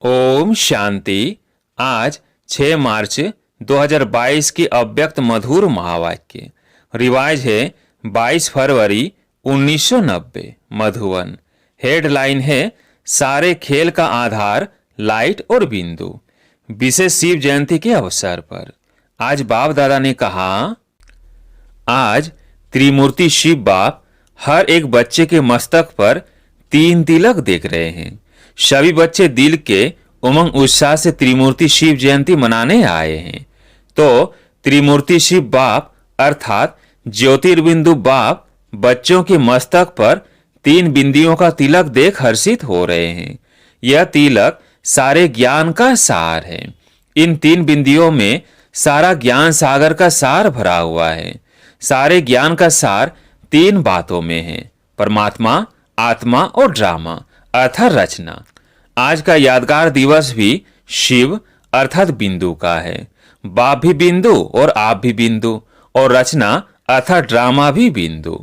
ओम शांति। आज 6 मार्च 2022 की अव्यक्त मधुर महावाक्य रिवाज है 22 फरवरी 1990 मधुवन। हेडलाइन है सारे खेल का आधार लाइट और बिंदु। विशेष शिव जयंती के अवसर पर आज बाप दादा ने कहा, आज त्रिमूर्ति शिव बाप हर एक बच्चे के मस्तक पर 3 तिलक देख रहे हैं। सभी बच्चे दिल के उमंग उत्साह से त्रिमूर्ति शिव जयंती मनाने आए हैं। तो त्रिमूर्ति शिव बाप अर्थात ज्योतिर्बिंदु बाप बच्चों के मस्तक पर 3 बिंदियों का तिलक देख हर्षित हो रहे हैं। यह तिलक सारे ज्ञान का सार है। इन 3 बिंदियों में सारा ज्ञान सागर का सार भरा हुआ है। सारे ज्ञान का सार 3 बातों में है, परमात्मा, आत्मा और ड्रामा अर्थात रचना। आज का यादगार दिवस भी शिव अर्थात बिंदु का है। बाप भी बिंदु और आप भी बिंदु और रचना अर्थात ड्रामा भी बिंदु।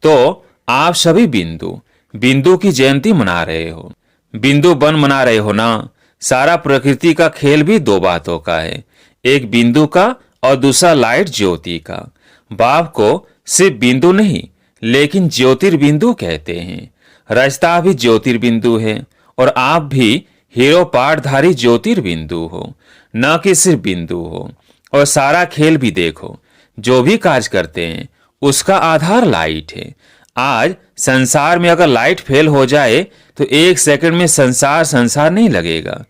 तो आप सभी बिंदु की जयंती मना रहे हो। बिंदु बन मना रहे हो ना। सारा प्रकृति का खेल भी 2 बातों का है, एक बिंदु का और दूसरा लाइट ज्योति का। बाप को सिर्फ बिंदु नहीं लेकिन ज्योतिर्बिंदु कहते हैं। रचता भी ज्योतिर्बिंदु है और आप भी हीरो पाठधारी ज्योतिर्बिंदु हो, न कि सिर्फ बिंदु हो। और सारा खेल भी देखो, जो भी कार्य करते हैं उसका आधार लाइट है। आज संसार में अगर लाइट फेल हो जाए तो 1 सेकंड में संसार नहीं लगेगा।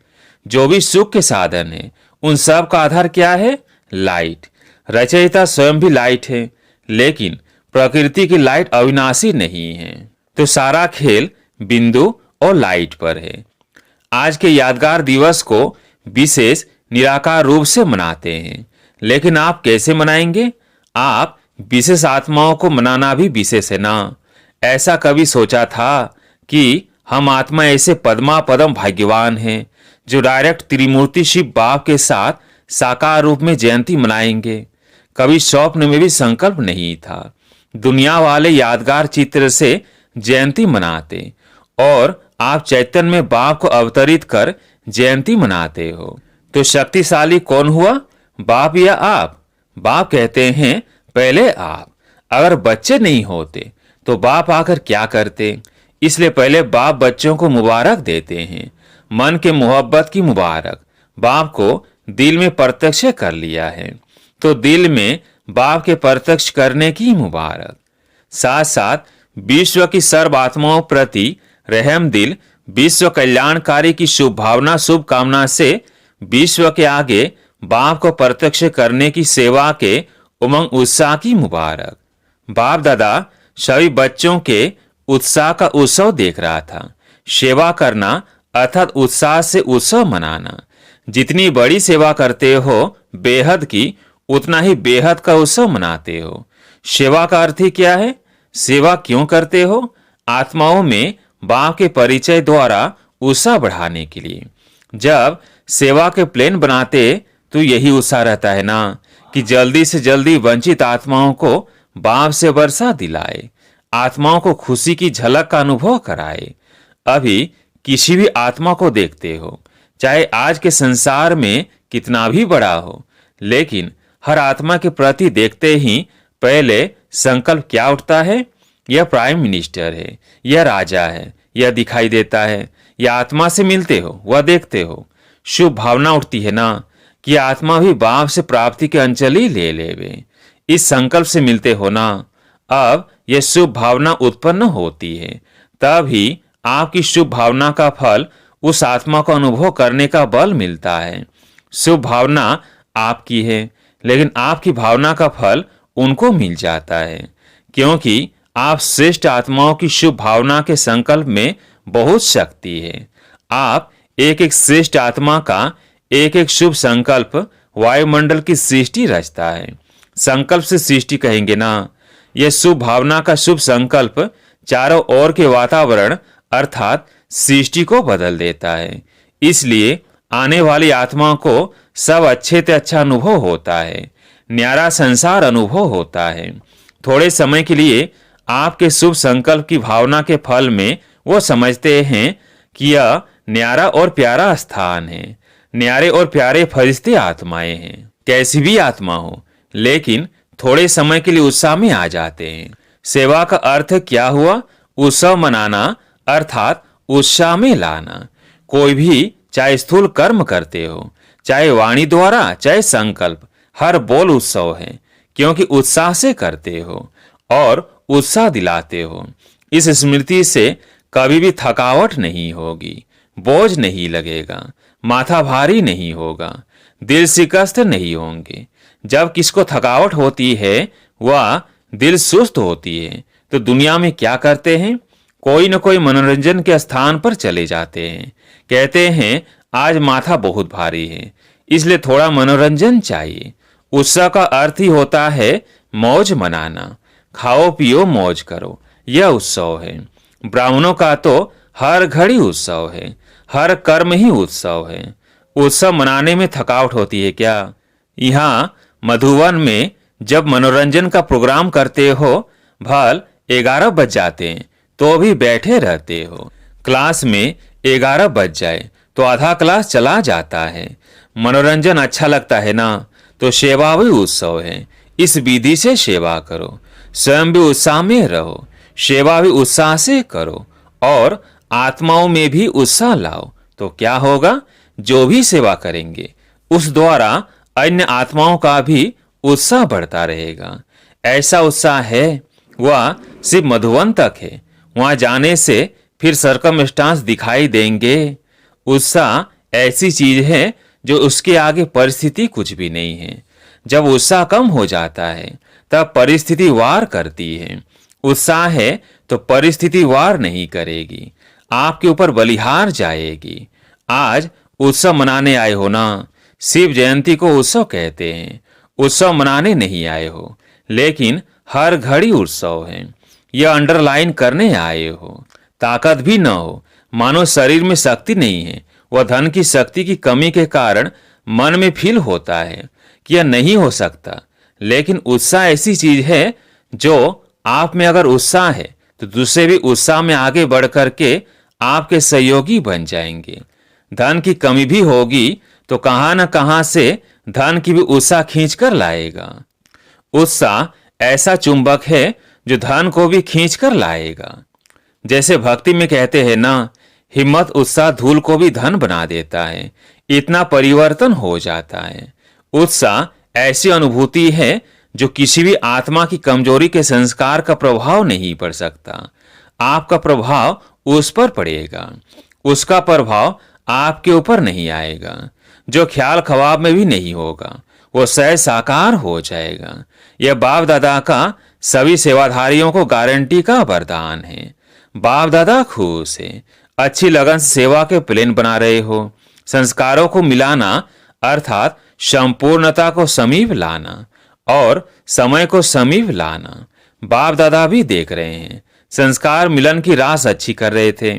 जो भी सुख के साधन है उन सब का आधार क्या है? लाइट। रचयिता स्वयं भी लाइट है, लेकिन प्रकृति की लाइट अविनाशी नहीं है। तो सारा खेल बिंदु और लाइट पर है। आज के यादगार दिवस को विशेष निराकार रूप से मनाते हैं, लेकिन आप कैसे मनाएंगे? आप विशेष आत्माओं को मनाना भी विशेष है ना। ऐसा कभी सोचा था कि हम आत्मा ऐसे पद्मा पदम भाग्यवान हैं जो डायरेक्ट त्रिमूर्ति शिव बाप के साथ साकार रूप में जयंती मनाएंगे? कभी स्वप्न में भी संकल्प नहीं था। दुनिया वाले यादगार चित्र से जयंती मनाते और आप चैतन्य में बाप को अवतरित कर जयंती मनाते हो। तो शक्तिशाली कौन हुआ, बाप या आप? बाप कहते हैं पहले आप। अगर बच्चे नहीं होते तो बाप आकर क्या करते? इसलिए पहले बाप बच्चों को मुबारक देते हैं। मन के मोहब्बत की मुबारक। बाप को दिल में प्रत्यक्ष कर लिया है तो दिल में बाप के प्रत्यक्ष करने की मुबारक। साथ साथ विश्व की सर्व आत्माओं प्रति रहम दिल, विश्व कल्याणकारी की शुभ भावना, शुभ कामना से विश्व के आगे बाप को प्रत्यक्ष करने की सेवा के उमंग उत्साह की मुबारक। बाप दादा सभी बच्चों के उत्साह का उत्सव देख रहा था। सेवा करना अर्थात उत्साह से उत्सव मनाना। जितनी बड़ी सेवा करते हो बेहद की, उतना ही बेहद का उत्सव मनाते हो। सेवा का अर्थ ही क्या है? सेवा क्यों करते हो? आत्माओं में बाप के परिचय द्वारा उत्साह बढ़ाने के लिए। जब सेवा के प्लान बनाते तो यही उत्साह रहता है ना कि जल्दी से जल्दी वंचित आत्माओं को बाप से वर्षा दिलाए, आत्माओं को खुशी की झलक का अनुभव कराए। अभी किसी भी आत्मा को देखते हो, चाहे आज के संसार में कितना भी बड़ा हो, लेकिन हर आत्मा के प्रति देखते ही पहले संकल्प क्या उठता है? यह प्राइम मिनिस्टर है, यह राजा है, यह दिखाई देता है। यह आत्मा से मिलते हो, वह देखते हो, शुभ भावना उठती है ना कि आत्मा भी बाप से प्राप्ति के अंजलि ले लेवे। इस संकल्प से मिलते हो ना। अब यह शुभ भावना उत्पन्न होती है, तभी आपकी शुभ भावना का फल उस आत्मा को अनुभव करने का बल मिलता है। शुभ भावना आपकी है, लेकिन आपकी भावना का फल उनको मिल जाता है, क्योंकि आप श्रेष्ठ आत्माओं की शुभ भावना के संकल्प में बहुत शक्ति है। आप एक एक श्रेष्ठ आत्मा का एक एक शुभ संकल्प वायुमंडल की सृष्टि रचता है। संकल्प से सृष्टि कहेंगे ना। यह शुभ भावना का शुभ संकल्प चारों ओर के वातावरण अर्थात सृष्टि को बदल देता है। इसलिए आने वाली आत्मा को सब अच्छे से अच्छा अनुभव होता है, न्यारा संसार अनुभव होता है। थोड़े समय के लिए आपके शुभ संकल्प की भावना के फल में वो समझते हैं कि यह न्यारा और प्यारा स्थान है। न्यारे और प्यारे फरिश्ते आत्माएं हैं। कैसी भी आत्मा हो, लेकिन थोड़े समय के लिए उत्साह में आ जाते हैं। सेवा का अर्थ क्या हुआ? उत्सव मनाना, अर्थात उत्साह में लाना। कोई भी चाहे स्थूल कर्म करते हो, चाहे वाणी द्वारा, चाहे संकल्प, हर बोल उत्सव है, क्योंकि उत्साह से करते हो और उत्साह दिलाते हो। इस स्मृति से कभी भी थकावट नहीं होगी, बोझ नहीं लगेगा, माथा भारी नहीं होगा, दिल शिकस्त नहीं होंगे। जब किसको थकावट होती है, वह दिल सुस्त होती है, तो दुनिया में क्या करते हैं? कोई न कोई मनोरंजन के स्थान पर चले जाते हैं। कहते हैं आज माथा बहुत भारी है, इसलिए थोड़ा मनोरंजन चाहिए। उत्सव का अर्थ ही होता है मौज मनाना। खाओ पियो मौज करो, यह उत्सव है। ब्राह्मणों का तो हर घड़ी उत्सव है, हर कर्म ही उत्सव है। उत्सव मनाने में थकावट होती है क्या? यहाँ मधुवन में जब मनोरंजन का प्रोग्राम करते हो, भल 11 बज जाते हैं तो भी बैठे रहते हो। क्लास में 11 बज जाए तो आधा क्लास चला जाता है। मनोरंजन अच्छा लगता है ना, तो सेवा भी उत्सव है। इस विधि से सेवा करो, स्वयं भी उत्साह में रहो, सेवा भी उत्साह से करो और आत्माओं में भी उत्साह लाओ। तो क्या होगा? जो भी सेवा करेंगे उस द्वारा अन्य आत्माओं का भी उत्साह बढ़ता रहेगा। ऐसा उत्साह है वह सिर्फ मधुवन तक है। वहां जाने से फिर सर्कमस्टांस दिखाई देंगे। उत्साह ऐसी चीज है जो उसके आगे परिस्थिति कुछ भी नहीं है। जब उत्साह कम हो जाता है तब परिस्थिति वार करती है। उत्साह है तो परिस्थिति वार नहीं करेगी, आपके ऊपर बलिहार जाएगी। आज उत्सव मनाने आए हो ना, शिव जयंती को उत्सव कहते हैं। उत्सव मनाने नहीं आए हो, लेकिन हर घड़ी उत्सव है, यह अंडरलाइन करने आए हो। ताकत भी न हो, मानो शरीर में शक्ति नहीं है, वह धन की शक्ति की कमी के कारण मन में फील होता है कि यह नहीं हो सकता। लेकिन उत्साह ऐसी चीज है जो आप में अगर उत्साह है तो दूसरे भी उत्साह में आगे बढ़ करके आपके सहयोगी बन जाएंगे। धन की कमी भी होगी तो कहां न कहां से धन की भी उत्साह खींच कर लाएगा। उत्साह ऐसा चुंबक है जो धन को भी खींच कर लाएगा। जैसे भक्ति में कहते हैं ना, हिम्मत उत्साह धूल को भी धन बना देता है। इतना परिवर्तन हो जाता है। उत्साह ऐसी अनुभूति है जो किसी भी आत्मा की कमजोरी के संस्कार का प्रभाव नहीं पड़ सकता। आपका प्रभाव उस पर पड़ेगा, उसका प्रभाव आपके ऊपर नहीं आएगा। जो ख्याल ख्वाब में भी नहीं होगा वो सहज साकार हो जाएगा। यह बाप दादा का सभी सेवाधारियों को गारंटी का वरदान है। बाप दादा खुश है, अच्छी लगन से सेवा के प्लान बना रहे हो। संस्कारों को मिलाना अर्थात संपूर्णता को समीप लाना और समय को समीप लाना। बाप दादा भी देख रहे हैं, संस्कार मिलन की रास अच्छी कर रहे थे,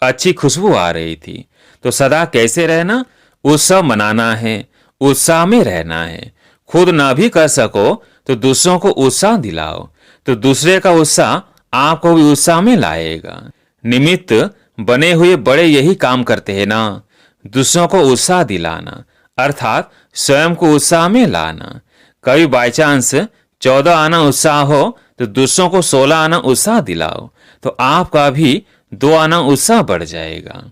अच्छी खुशबू आ रही थी। तो सदा कैसे रहना? उत्सव मनाना है, उत्साह में रहना है। खुद ना भी कर सको तो दूसरों को उत्साह दिलाओ, तो दूसरे का उत्साह आपको भी उत्साह में लाएगा। निमित्त बने हुए बड़े यही काम करते हैं ना, दूसरों को उत्साह दिलाना अर्थात स्वयं को उत्साह में लाना। कभी बाई चांस 14 आना उत्साह हो तो दूसरों को 16 आना उत्साह दिलाओ, तो आपका भी 2 आना उत्साह बढ़ जाएगा।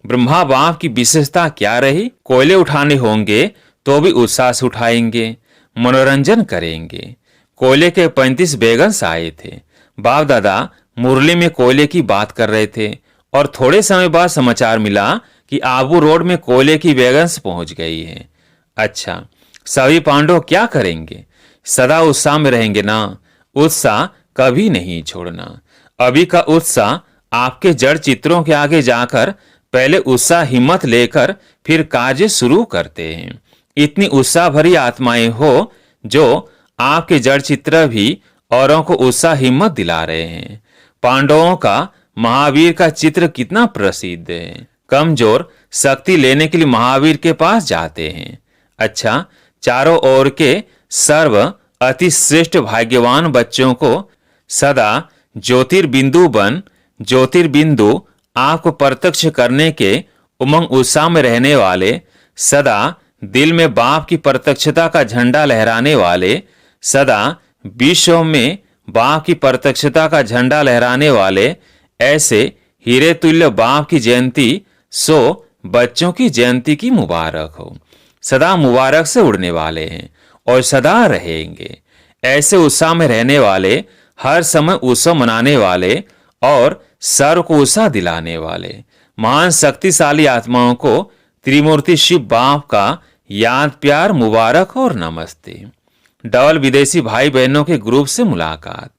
ब्रह्मा बाप की विशेषता क्या रही? कोयले उठाने होंगे तो भी उत्साह से उठाएंगे, मनोरंजन करेंगे। कोयले के 35 बैगन्स आए थे। बाप दादा मुरली में कोयले की बात कर रहे थे और थोड़े समय बाद समाचार मिला कि आबू रोड में कोयले की बैगन्स पहुंच गई है। अच्छा, सभी पांडव क्या करेंगे? सदा उत्साह में रहेंगे ना। उत्साह कभी नहीं छोड़ना। अभी का उत्साह आपके जड़ चित्रों के आगे जाकर पहले उत्साह हिम्मत लेकर फिर कार्य शुरू करते हैं। इतनी उत्साह भरी आत्माएं हो जो आपके जड़ चित्र भी औरों को उत्साह हिम्मत दिला रहे हैं। पांडवों का महावीर का चित्र कितना प्रसिद्ध है। कमजोर शक्ति लेने के लिए महावीर के पास जाते हैं। अच्छा, चारों ओर के सर्व अति श्रेष्ठ भाग्यवान बच्चों को सदा ज्योतिर्बिंदु आपको प्रत्यक्ष करने के उमंग उत्साह में रहने वाले, सदा दिल में बाप की प्रत्यक्षता का झंडा लहराने वाले, सदा विश्व में बाप की प्रत्यक्षता का झंडा लहराने वाले, ऐसे हीरे तुल्य बाप की जयंती सो बच्चों की जयंती की मुबारक हो। सदा मुबारक से उड़ने वाले हैं और सदा रहेंगे। ऐसे उत्साह में रहने वाले, हर समय उत्सव मनाने वाले और सर्व को उत्साह दिलाने वाले महान शक्तिशाली आत्माओं को त्रिमूर्ति शिव बाप का याद, प्यार, मुबारक और नमस्ते। डबल विदेशी भाई बहनों के ग्रुप से मुलाकात।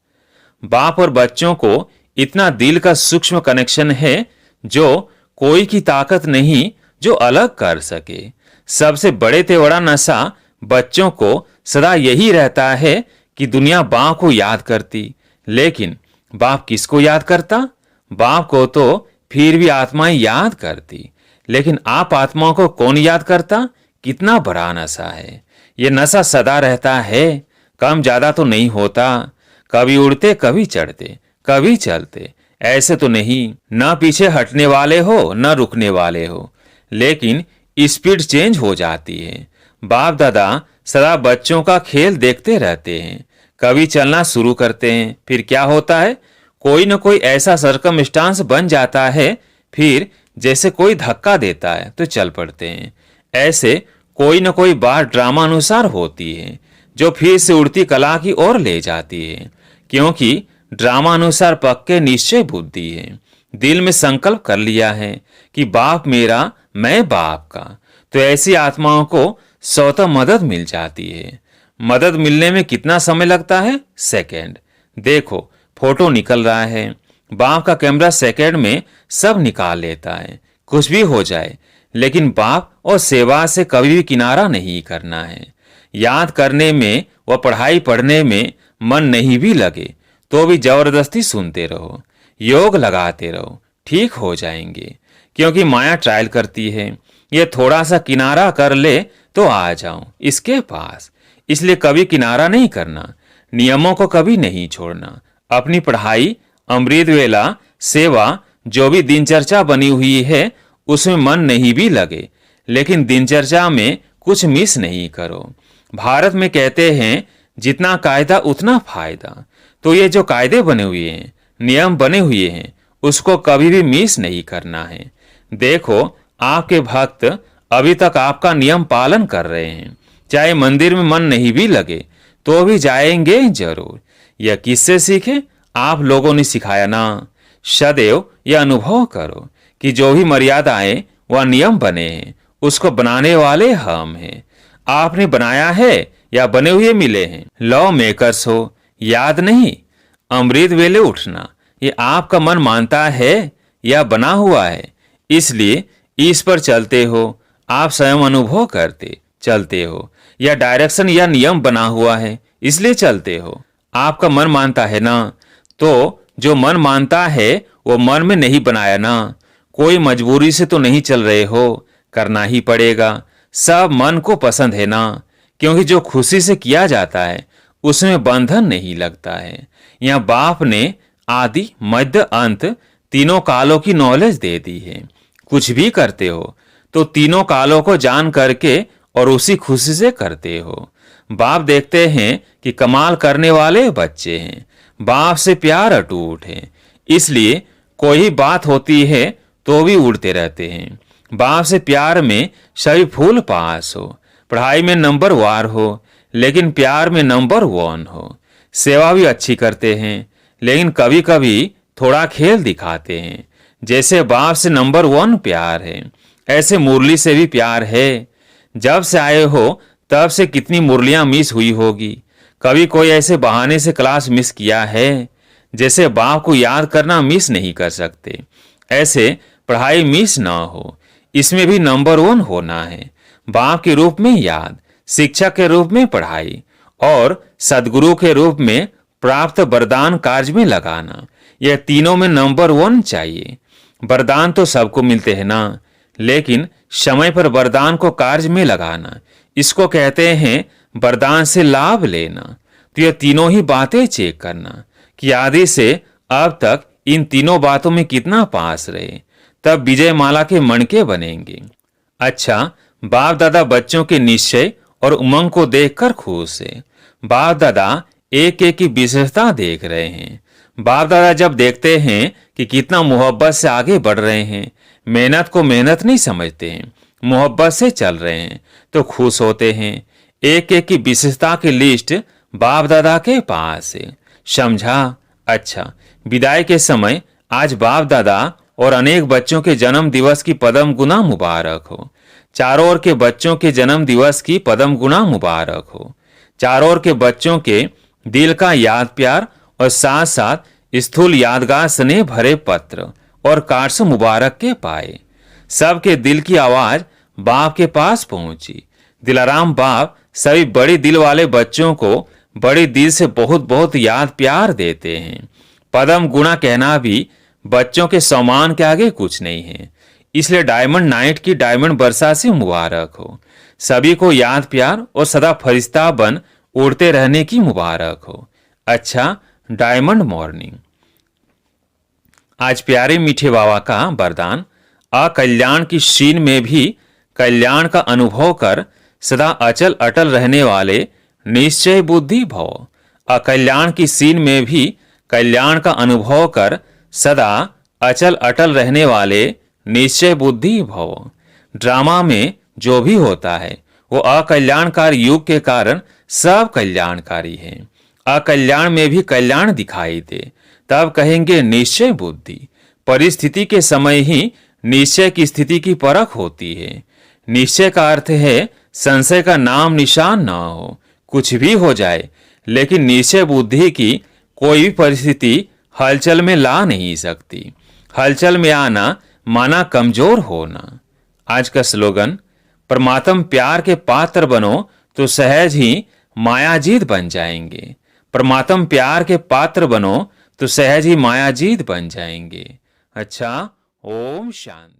बाप और बच्चों को इतना दिल का सूक्ष्म कनेक्शन है जो कोई की ताकत नहीं जो अलग कर सके। सबसे बड़े ते बड़ा नशा बच्चों को सदा यही रहता है कि दुनिया बाप को याद करती, लेकिन बाप किसको याद करता? बाप को तो फिर भी आत्माएं याद करती, लेकिन आप आत्माओं को कौन याद करता? कितना बड़ा नशा है ये। नशा सदा रहता है, कम ज्यादा तो नहीं होता। कभी उड़ते, कभी चढ़ते, कभी चलते, ऐसे तो नहीं। न पीछे हटने वाले हो न रुकने वाले हो, लेकिन स्पीड चेंज हो जाती है। बाप दादा सदा बच्चों का खेल देखते रहते हैं। कभी चलना शुरू करते हैं, फिर क्या होता है? कोई न कोई ऐसा सरकमस्टांस बन जाता है, फिर जैसे कोई धक्का देता है तो चल पड़ते हैं। ऐसे कोई न कोई बात ड्रामा अनुसार होती है जो फिर से उड़ती कला की ओर ले जाती है, क्योंकि ड्रामा अनुसार पक्के निश्चय बुद्धि है। दिल में संकल्प कर लिया है कि बाप मेरा, मैं बाप का, तो ऐसी आत्माओं को स्वतः मदद मिल जाती है। मदद मिलने में कितना समय लगता है? सेकंड। देखो फोटो निकल रहा है, बाप का कैमरा सेकंड में सब निकाल लेता है। कुछ भी हो जाए, लेकिन बाप और सेवा से कभी भी किनारा नहीं करना है। याद करने में व पढ़ाई पढ़ने में मन नहीं भी लगे तो भी जबरदस्ती सुनते रहो, योग लगाते रहो, ठीक हो जाएंगे। क्योंकि माया ट्रायल करती है, ये थोड़ा सा किनारा कर ले तो आ जाऊं इसके पास। इसलिए कभी किनारा नहीं करना, नियमों को कभी नहीं छोड़ना। अपनी पढ़ाई, अमृत वेला, सेवा, जो भी दिनचर्या बनी हुई है उसमें मन नहीं भी लगे, लेकिन दिनचर्या में कुछ मिस नहीं करो। भारत में कहते हैं जितना कायदा उतना फायदा। तो ये जो कायदे बने हुए हैं, नियम बने हुए हैं, उसको कभी भी मिस नहीं करना है। देखो आपके भक्त अभी तक आपका नियम पालन कर रहे हैं, चाहे मंदिर में मन नहीं भी लगे तो भी जाएंगे जरूर। यह किससे सीखे? आप लोगों ने सिखाया ना। सदैव यह अनुभव करो कि जो भी मर्यादाएं व नियम बने हैं उसको बनाने वाले हम हैं। आपने बनाया है या बने हुए मिले हैं? लॉ मेकर्स हो, याद नहीं? अमृत वेले उठना ये आपका मन मानता है या बना हुआ है? इसलिए इस पर चलते हो, आप स्वयं अनुभव करते चलते हो, या डायरेक्शन या नियम बना हुआ है इसलिए चलते हो? आपका मन मानता है ना, तो जो मन मानता है वो मन में नहीं बनाया ना। कोई मजबूरी से तो नहीं चल रहे हो, करना ही पड़ेगा। सब मन को पसंद है ना, क्योंकि जो खुशी से किया जाता है उसमें बंधन नहीं लगता है। यहाँ बाप ने आदि, मध्य, अंत तीनों कालों की नॉलेज दे दी है। कुछ भी करते हो तो तीनों कालों को जान करके और उसी खुशी से करते हो। बाप देखते हैं कि कमाल करने वाले बच्चे हैं, बाप से प्यार अटूट है, इसलिए कोई बात होती है तो भी उड़ते रहते हैं। बाप से प्यार में सभी फूल पास हो, पढ़ाई में नंबर वार हो लेकिन प्यार में नंबर 1 हो। सेवा भी अच्छी करते हैं, लेकिन कभी कभी थोड़ा खेल दिखाते हैं। जैसे बाप से नंबर 1 प्यार है, ऐसे मुरली से भी प्यार है। जब से आए हो तब से कितनी मुरलियां मिस हुई होगी। कभी कोई ऐसे बहाने से क्लास मिस किया है? जैसे बाप को याद करना मिस नहीं कर सकते, ऐसे पढ़ाई मिस ना हो, इसमें भी नंबर 1 होना है। बाप के रूप में याद, शिक्षक के रूप में पढ़ाई और सदगुरु के रूप में प्राप्त वरदान कार्य में लगाना, यह तीनों में नंबर 1 चाहिए। वरदान तो सबको मिलते हैं ना, लेकिन समय पर वरदान को कार्य में लगाना, इसको कहते हैं वरदान से लाभ लेना। तो यह तीनों ही बातें चेक करना कि आदि से अब तक इन तीनों बातों में कितना पास रहे, तब विजय माला के मणके बनेंगे। अच्छा, बाप दादा बच्चों के निश्चय और उमंग को देखकर खुश है। बाप दादा एक एक की विशेषता देख रहे हैं। बाप दादा जब देखते हैं कि कितना मोहब्बत से आगे बढ़ रहे हैं, मेहनत को मेहनत नहीं समझते हैं, मोहब्बत से चल रहे हैं, तो खुश होते हैं। एक एक की विशेषता की लिस्ट बाप दादा के पास है। समझा? अच्छा, विदाई के समय आज बाप दादा और अनेक बच्चों के जन्म दिवस की पदम गुना मुबारक हो। चारों ओर के बच्चों के जन्म दिवस की पदम गुना मुबारक हो। चारों ओर के बच्चों के दिल का याद प्यार और साथ साथ स्थूल यादगार स्नेह भरे पत्र और कार्ड्स मुबारक के पाए। सबके दिल की आवाज बाप के पास पहुंची। दिलाराम बाप सभी बड़े दिल वाले बच्चों को बड़े दिल से बहुत बहुत याद प्यार देते हैं। पदम गुणा कहना भी बच्चों के सम्मान के आगे कुछ नहीं है। इसलिए डायमंड नाइट की डायमंड वर्षा से मुबारक हो। सभी को याद प्यार और सदा फरिश्ता बन उड़ते रहने की मुबारक हो। अच्छा, डायमंड मॉर्निंग। आज प्यारे मीठे बाबा का वरदान, अकल्याण की शीन में भी कल्याण का अनुभव कर सदा अचल अटल रहने वाले निश्चय बुद्धि भव। अकल्याण की सीन में भी कल्याण का अनुभव कर सदा अचल अटल रहने वाले निश्चय बुद्धि भव। ड्रामा में जो भी होता है वो अकल्याणकारी युग के कारण सब कल्याणकारी है। अकल्याण में भी कल्याण दिखाई दे तब कहेंगे निश्चय बुद्धि। परिस्थिति के समय ही निश्चय की स्थिति की परख होती है। निश्चय का अर्थ है संशय का नाम निशान न हो। कुछ भी हो जाए, लेकिन निश्चय बुद्धि की कोई भी परिस्थिति हलचल में ला नहीं सकती। हलचल में आना माना कमजोर होना। आज का स्लोगन, परमात्म प्यार के पात्र बनो तो सहज ही मायाजीत बन जाएंगे। परमात्म प्यार के पात्र बनो तो सहज ही मायाजीत बन जाएंगे। अच्छा, ओम शांति।